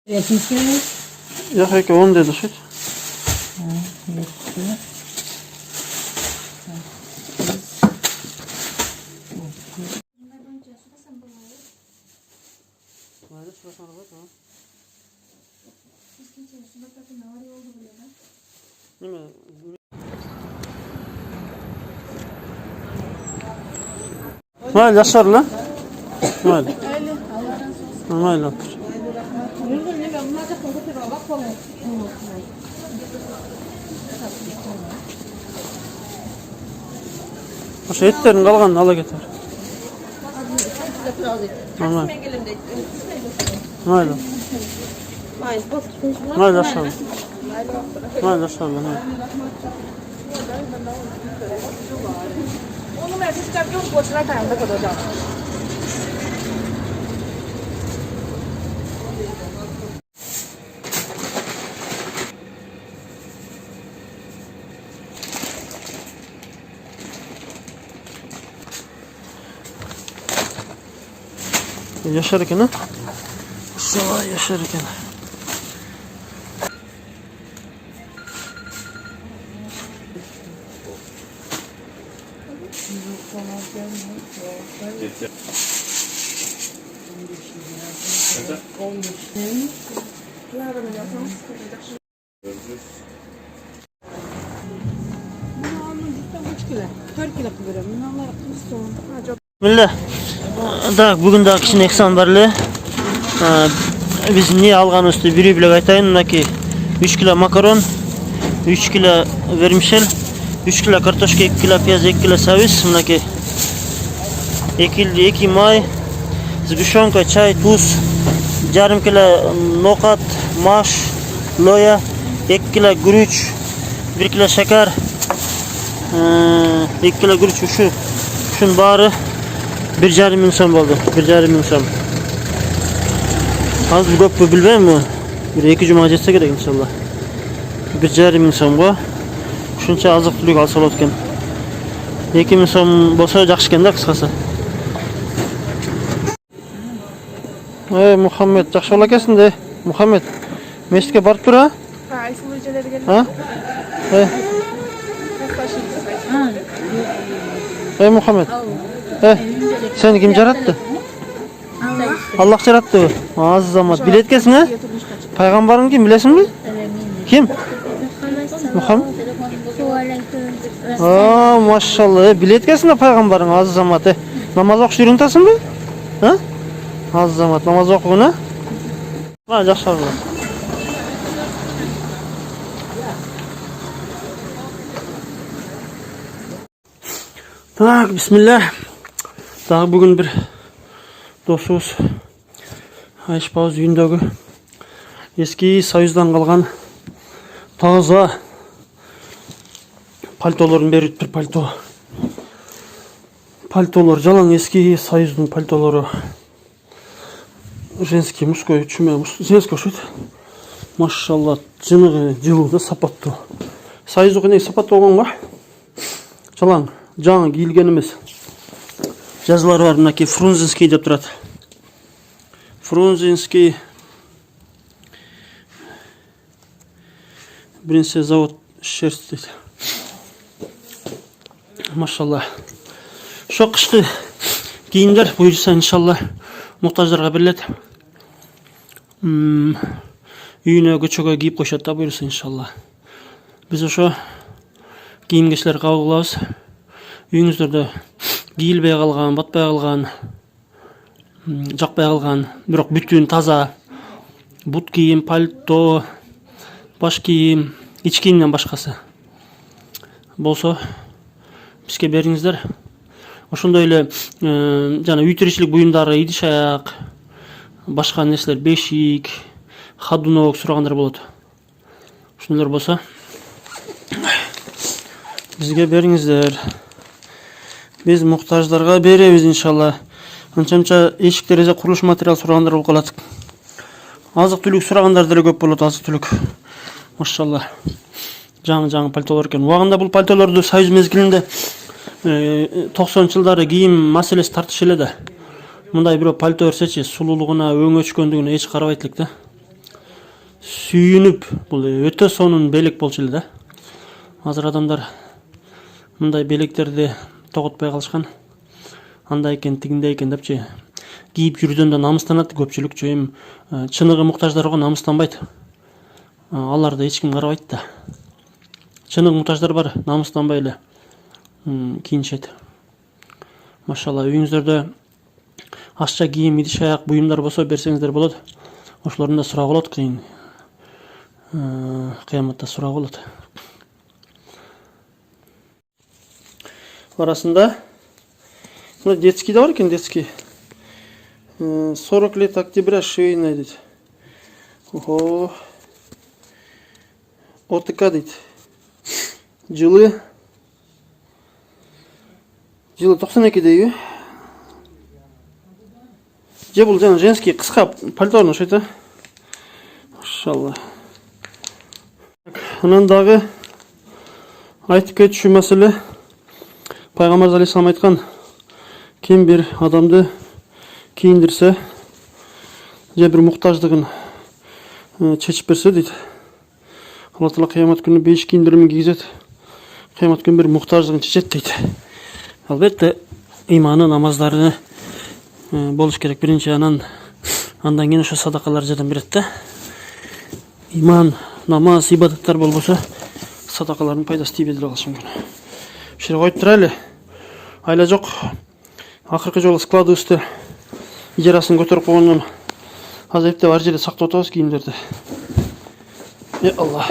Yok yok 10 dedi şey. Mayli yaşar lan. Mayli. Mayli otur. Oşa etlerin kalganını ala getir. Mayli. Mayli. Mayli yaşar lan. Mayli yaşar lan. Onu mesaj करके उनको पूछना टाइम तक करो जाओ Yaşarken ha? Sabah yaşarken. Bismillah. Da bugün daha kişinin eksan barlı. Biz niye alganımızda biri bile aytayın. Mınaki 3 kilo makaron, 3 kilo vermişel, 3 kilo kartoşka, 2 kilo piyaz, 2 kilo savis. Mınaki ekildi 2 may, zbüşonka, çay, tuz, yarım kilo nokat, maş, loya, 2 kilo gürüç, 1 kilo şeker, 2 kilo gürüç şun bari 1,5 ming so'm bo'ldi. 1,5 ming so'm. Hozir ko'p bilmayman. Bir 2 juma jetsa kerak inshaalloh. 1,5 ming so'mga shuncha oziq-tulik olsa bo'lar ekan. 2 ming so'm bo'lsa yaxshi ekanda qisqasi. Ey Muhammed, yaxshi bo'lakasan-da. Muhammed, mesjidga borib tur ha? Ha? Ey Muhammed. Seni kim yarattı? Allah yarattı. Aziz zaman. Bilet kesin ha? Peygamberin kim bilesin mi? Kim? Muhammed. Aa maşallah. Bilet kesin de peygamberin aziz zaman. Namaz okuşu yürüntasın mı? Ha? Aziz zaman. Namaz okuyun ha? Ha yaşar bu. Tak bismillah. Daha bugün bir dostumuz Ayşpaz uyundagi eski Soyuzdan kalgan taza paltoların berip bir palto. Paltolar jalan eski Soyuz'un paltoları. Женский, мужской, чуме, женский шут. Машалла, жылы да сапаттуу. Союз окуне сапаттуу болгон бар. Жалаң, жаңы кийилгенimiz. Жазылар бар, мынакей Фрунзенский деп турат. Фрунзенский. Биринчи завод шерсть дейт. Машалла. Ошо кышкы кийимдер буюрса иншалла muhtajlarga берилет. Үйүнө көчөгө кийип коюшат да буюрса иншалла. Биз ошо кийим-кечтер кабыл кылабыз. Үйүңүздөрдө кийилбей калган, батпай калган, жакпай калган, бирок бүтүн таза бут кийим, пальто, баш кийим, ич кийимден башкасы болсо бизге бериңиздер. Ошондой эле жана үй тиричилик буюмдары, идиш аяк, башка нерселер, бешик, ходунок сурагандар болот. Ошондор болсо бизге бериңиздер. Биз муктаждарга беребиз иншалла. Анча-мынча эшик терезе курулуш материал сурагандар болуп калат. Азык-түлүк сурагандар деле көп болот, азык-түлүк. Машалла. Жаңы пальтолор экен. Убагында бул пальтолорду Союз мезгилинде 90-жылдары кийим маселеси тартыш эле да. Мындай бирөө пальто берсечи, сулуулугуна, өңү өчкөндүгүнө эч карабайт элек да. сүйүнүп, бул өтө сонун белек болчу эле да. Азыр адамдар мындай белектерди тоготпой калышкан. Андай экен, тигиндей экен депчи кийип жүрүүдөн да намыстанат көпчүлүк. Эми чыныгы муктаждарга намыстанбайт. Аларды эч ким карабайт да. Чыныгы муктаждар бар, намыстанбай эле кийинишет. Машалла, үйүңүздөрдө ашча кийим, идиш аяк буюмдар болсо берсеңиздер болот. Ошолордун да сурагы болот, кыйын. Кыяматта сурагы болот. Арасында мына детский да бар экен, детский. 40 лет октября швейная дейт. Ого. ОТК дейт. Жылы 92 дейби. Же бул жана женский кыска пальторун окшойт да. Машалла. Анан дагы айтып кетчү маселе. Пайгамбар алейхиссалам айткан, ким бир адамды кийиндирсе, же бир муктаждыгын чечип берсе дейт, Алла Таала кыямат күнү 5 кийиндирмени кийгизет. Кыямат күнү бир муктаждыгын чечет дейт. Албетте иманы, намаздары болуш керек биринчи, андан кийин ошо садакалар жардам берет да. Иман, намаз, ибадаттар болбосо садакалардын пайдасы тийбей калышы мүмкүн. Ушул коюп турайлы. Айла жок. Акыркы жолу складыбызды ижарасын көтөрүп койгондон азыр эптеп ар жерде сактап атабыз кийимдерди. Алла.